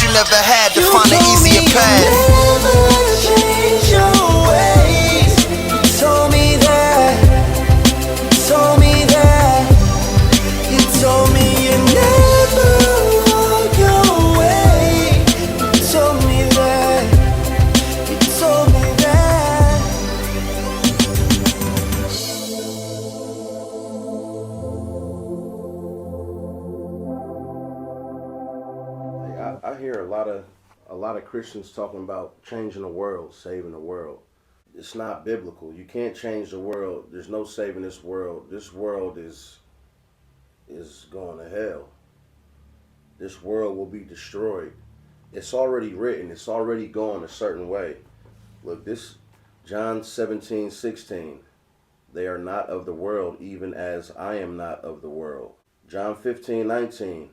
you never had to find an easier path. Never change your ways. You told me that. You told me that. You told me you never walk away. You told me that. You told me that. I hear a lot of Christians talking about changing the world, saving the world. It's not biblical. You can't change the world. There's no saving this world. This world is going to hell. This world will be destroyed. It's already written. It's already going a certain way. Look, this John 17:16. They are not of the world, even as I am not of the world. John 15:19.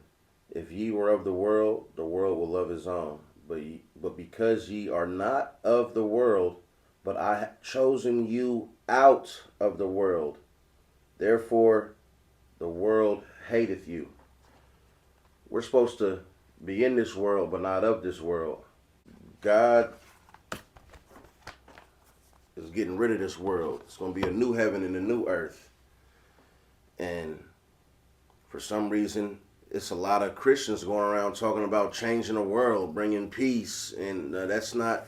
If ye were of the world will love his own. But because ye are not of the world, but I have chosen you out of the world, therefore the world hateth you. We're supposed to be in this world, but not of this world. God is getting rid of this world. It's going to be a new heaven and a new earth. And for some reason, it's a lot of Christians going around talking about changing the world, bringing peace, and that's not.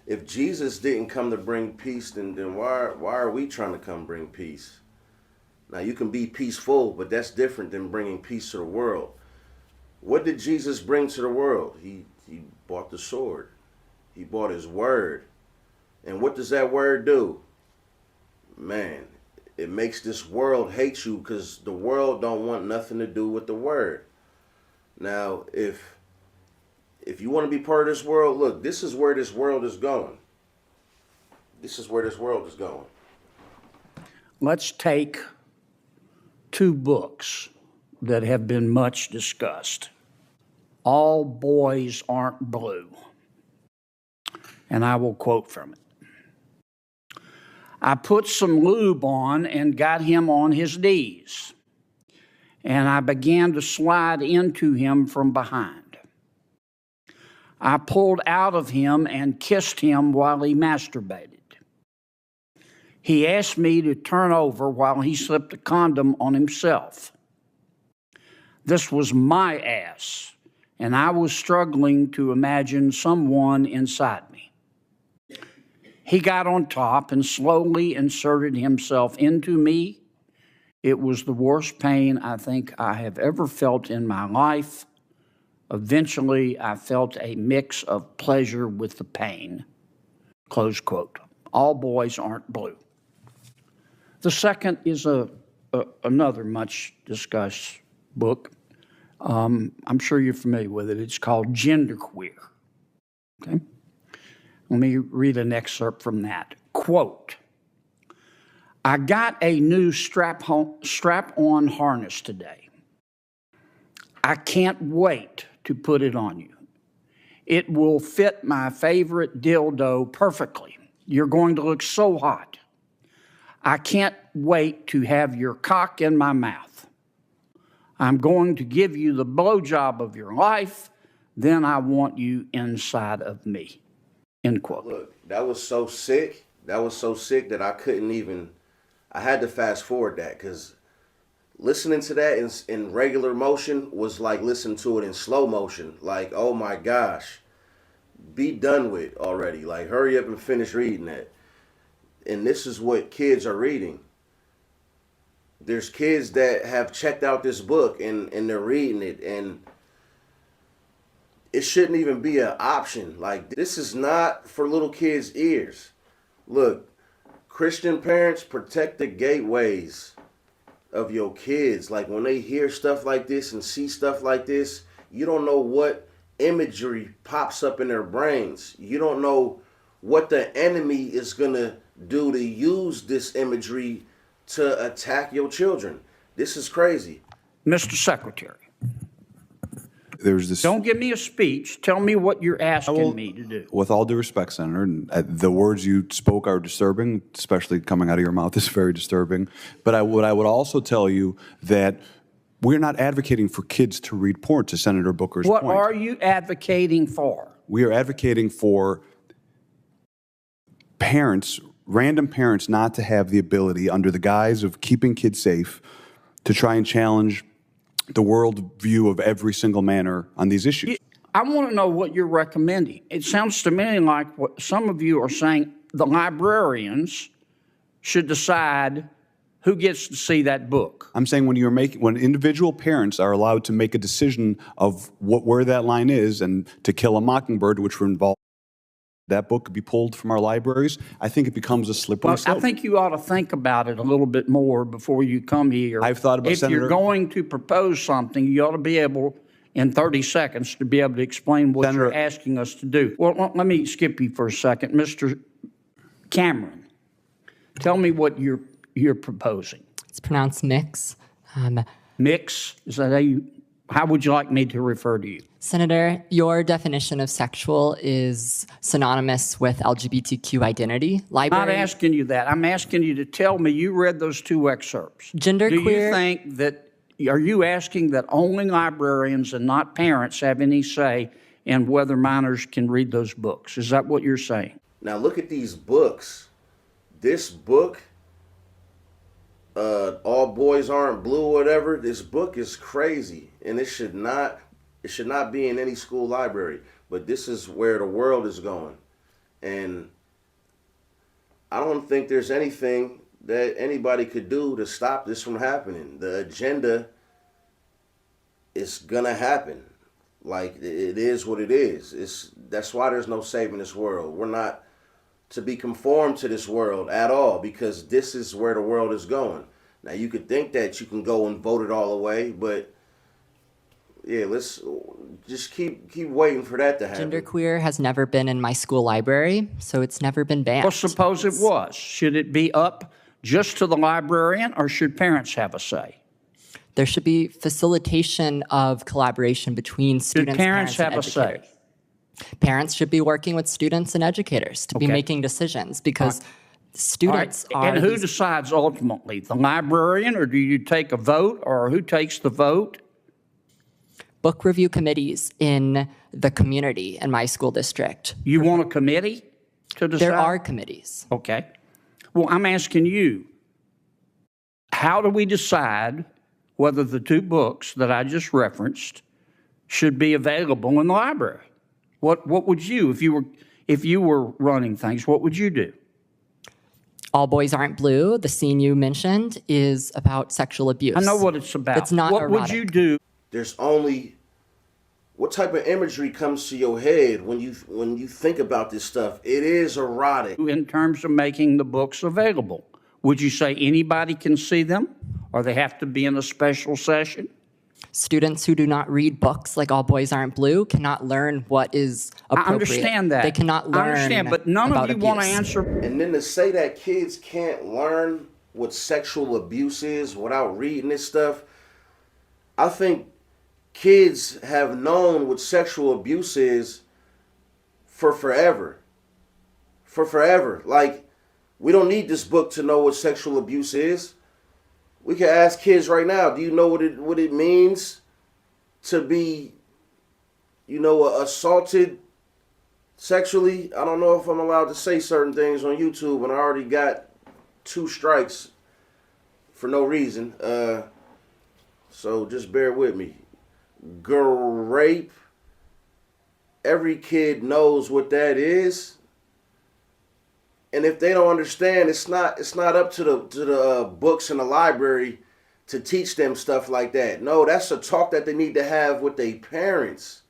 If Jesus didn't come to bring peace, then why are we trying to come bring peace? Now you can be peaceful, but that's different than bringing peace to the world. What did Jesus bring to the world? He bought the sword. He bought his word. And what does that word do? Man, it makes this world hate you because the world don't want nothing to do with the word. Now, if you want to be part of this world, look, this is where this world is going. This is where this world is going. Let's take two books that have been much discussed. All Boys Aren't Blue. And I will quote from it. I put some lube on and got him on his knees, and I began to slide into him from behind. I pulled out of him and kissed him while he masturbated. He asked me to turn over while he slipped a condom on himself. This was my ass, and I was struggling to imagine someone inside me. He got on top and slowly inserted himself into me. It was the worst pain I think I have ever felt in my life. Eventually, I felt a mix of pleasure with the pain. Close quote. All Boys Aren't Blue. The second is another much discussed book. I'm sure you're familiar with it. It's called Genderqueer. Okay? Let me read an excerpt from that. Quote, I got a new strap-on harness today. I can't wait to put it on you. It will fit my favorite dildo perfectly. You're going to look so hot. I can't wait to have your cock in my mouth. I'm going to give you the blowjob of your life. Then I want you inside of me. End quote. Look, that was so sick. That was so sick that I couldn't even. I had to fast forward that because listening to that in regular motion was like listening to it in slow motion. Like, oh my gosh, be done with already. Like, hurry up and finish reading that. And this is what kids are reading. There's kids that have checked out this book and they're reading it, and it shouldn't even be an option. Like, this is not for little kids' ears. Look, Christian parents, protect the gateways of your kids. Like, when they hear stuff like this and see stuff like this, you don't know what imagery pops up in their brains. You don't know what the enemy is going to do to use this imagery to attack your children. This is crazy. Mr. Secretary, There's this. don't give me a speech. Tell me what you're asking me to do. With all due respect, Senator, the words you spoke are disturbing, especially coming out of your mouth is very disturbing. But what I would also tell you that We're not advocating for kids to read porn, to Senator Booker's What point. are you advocating for? We are advocating for parents, random parents, not to have the ability, under the guise of keeping kids safe, to try and challenge the world view of every single manner on these issues. I want to know what you're recommending. It sounds to me like what some of you are saying, the librarians should decide who gets to see that book. I'm saying when individual parents are allowed to make a decision of where that line is, and To Kill a Mockingbird, which would involve that book could be pulled from our libraries, I think it becomes a slippery Well, slope. I think you ought to think about it a little bit more before you come here. I've thought about If Senator- you're going to propose something, you ought to be able, in 30 seconds, to be able to explain what Senator- you're asking us to do. Well, let me skip you for a second. Mr. Cameron, tell me what you're proposing. It's pronounced mix. Mix? Is that how would you like me to refer to you? Senator, your definition of sexual is synonymous with LGBTQ identity. I'm not asking you that. I'm asking you to tell me you read those two excerpts. Do you Genderqueer- think that, are you asking that only librarians and not parents have any say in whether minors can read those books? Is that what you're saying? Now look at these books. This book, All Boys Aren't Blue or whatever, this book is crazy. And it should not be in any school library. But this is where the world is going. And I don't think there's anything that anybody could do to stop this from happening. The agenda is gonna happen. Like, it is what it is. That's why there's no saving this world. We're not to be conformed to this world at all, because this is where the world is going. Now, you could think that you can go and vote it all away, but yeah, let's just keep waiting for that to happen. Genderqueer has never been in my school library, so it's never been banned. Well, suppose it was. Should it be up just to the librarian, or should parents have a say? There should be facilitation of collaboration between Should students, parents have and a say? educators. Parents should be working with students and educators to be Okay. making decisions, because All students right. are And who these- decides ultimately? The librarian, or do you take a vote, or who takes the vote? book review committees in the community in my school district. You want a committee to decide? There are committees. Okay. Well, I'm asking you, how do we decide whether the two books that I just referenced should be available in the library? What would you, if you were running things, what would you do? All Boys Aren't Blue, the scene you mentioned, is about sexual abuse. I know what it's about. It's not What would erotic. you do? There's only, what type of imagery comes to your head when you think about this stuff? It is erotic. In terms of making the books available? Would you say anybody can see them, or they have to be in a special session? Students who do not read books like All Boys Aren't Blue cannot learn what is I appropriate. understand that. They cannot learn I understand, but none about of you want to abuse. answer. And then to say that kids can't learn what sexual abuse is without reading this stuff, I think kids have known what sexual abuse is for forever. For forever. Like, we don't need this book to know what sexual abuse is. We can ask kids right now, do you know what it means to be, assaulted sexually? I don't know if I'm allowed to say certain things on YouTube, and I already got 2 strikes for no reason. So just bear with me. Rape. Every kid knows what that is. And if they don't understand, it's not up to the books in the library to teach them stuff like that. No, that's a talk that they need to have with their parents.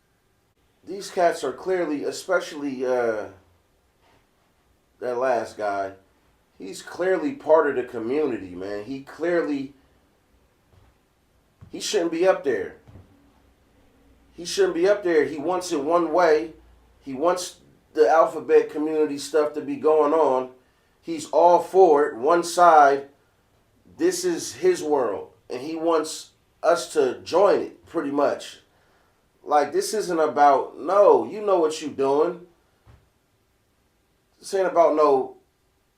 These cats are clearly, especially that last guy, he's clearly part of the community, man. He shouldn't be up there. He shouldn't be up there. He wants it one way. He wants the alphabet community stuff to be going on. He's all for it, one side. This is his world, and he wants us to join it, pretty much. Like, this isn't about, no, you know what you're doing. This ain't about no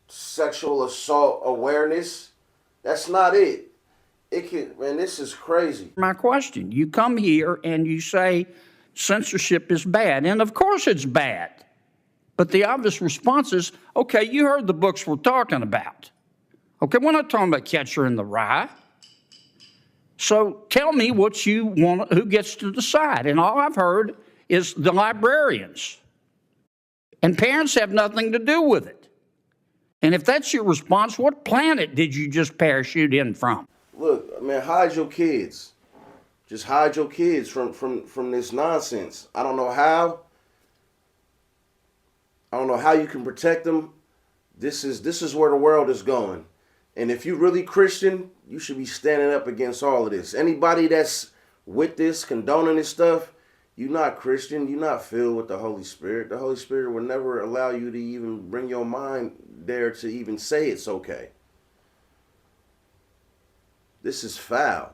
sexual assault awareness. That's not it. It can, man, this is crazy. My question, you come here and you say censorship is bad, and of course it's bad. But the obvious response is, okay, you heard the books we're talking about. Okay, we're not talking about Catcher in the Rye. So tell me what you want, who gets to decide. And all I've heard is the librarians. And parents have nothing to do with it. And if that's your response, what planet did you just parachute in from? Look, man, hide your kids. Just hide your kids from this nonsense. I don't know how. I don't know how you can protect them. This is where the world is going. And if you're really Christian, you should be standing up against all of this. Anybody that's with this, condoning this stuff, you're not Christian. You're not filled with the Holy Spirit. The Holy Spirit will never allow you to even bring your mind there to even say it's okay. This is foul.